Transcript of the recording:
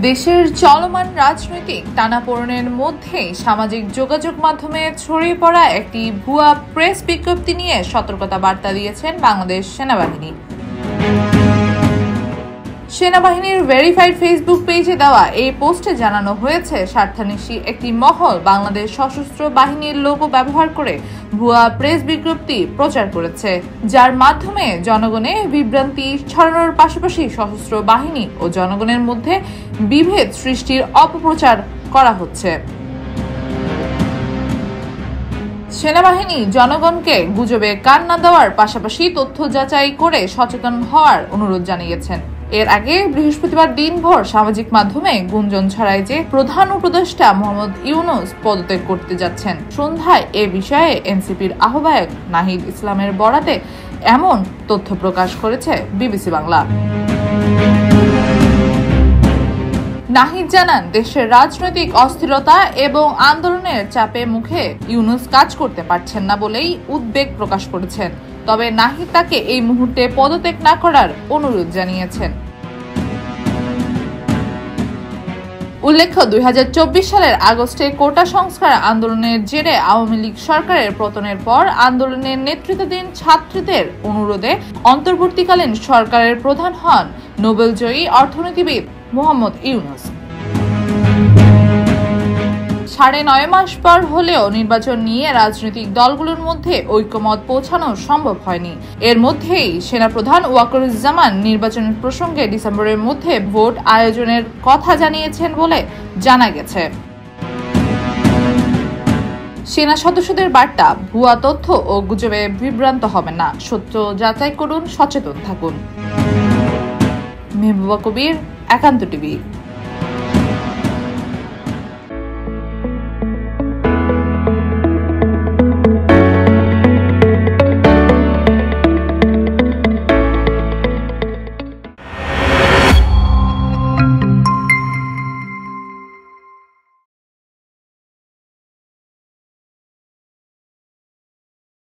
দেশের চলমান রাজনৈতিক টানাপোড়েনের মধ্যে সামাজিক যোগাযোগ মাধ্যমে ছড়িয়ে পড়া একটি ভুয়া প্রেস বিজ্ঞপ্তি নিয়ে সতর্কতা বার্তা দিয়েছেন বাংলাদেশ সেনাবাহিনী। সেনাবাহিনীর ভেরিফাইড ফেসবুক পেজে দেওয়া এই পোস্টে জানানো হয়েছে, স্বার্থান্বেষী একটি মহল বাংলাদেশ সশস্ত্র বাহিনীর লোগো ব্যবহার করে ভুয়া প্রেস বিজ্ঞপ্তি প্রচার করেছে, যার মাধ্যমে জনগণে বিভ্রান্তি ছড়ানোর পাশাপাশি সশস্ত্র বাহিনী ও জনগণের মধ্যে বিভেদ সৃষ্টির অপপ্রচার করা হচ্ছে। সেনাবাহিনী জনগণকে গুজবে কান না দেওয়ার পাশাপাশি তথ্য যাচাই করে সচেতন হওয়ার অনুরোধ জানিয়েছেন। এর আগে বৃহস্পতিবার দিনভর সামাজিক মাধ্যমে গুঞ্জন ছড়ায় যে প্রধান উপদেষ্টা মোহাম্মদ ইউনূস পদত্যাগ করতে যাচ্ছেন। সন্ধ্যায় এ বিষয়ে এনসিপির আহ্বায়ক নাহিদ ইসলামের বরাতে এমন তথ্য প্রকাশ করেছে বিবিসি বাংলা। নাহিদ জানান, দেশের রাজনৈতিক অস্থিরতা এবং আন্দোলনের চাপে মুখে ইউনূস কাজ করতে পারছেন না বলেই উদ্বেগ প্রকাশ করেছেন। তবে নাহিদ তাকে এই মুহূর্তে পদত্যাগ না করার অনুরোধ জানিয়েছেন। উল্লেখ্য, 2024 সালের আগস্টে কোটা সংস্কার আন্দোলনের জেরে আওয়ামী লীগ সরকারের পতনের পর আন্দোলনের নেতৃত্বাধীন ছাত্রীদের অনুরোধে অন্তর্বর্তীকালীন সরকারের প্রধান হন নোবেলজয়ী অর্থনীতিবিদ মোহাম্মদ ইউনূস। 9.5 মাস পর হলেও নির্বাচন নিয়ে রাজনৈতিক দলগুলোর মধ্যে ঐক্যমত পৌঁছানো সম্ভব হয়নি। এর মধ্যেই সেনাপ্রধান ওয়াকারুজ্জামান নির্বাচনের প্রসঙ্গে ডিসেম্বরের মধ্যে ভোট আয়োজনের কথা জানিয়েছেন বলে জানা গেছে। সেনা সদস্যদের বার্তা, ভুয়া তথ্য ও গুজবে বিভ্রান্ত হবেন না, সত্য যাচাই করুন, সচেতন থাকুন। মেহবুবা কবির, একান্ত টিভি।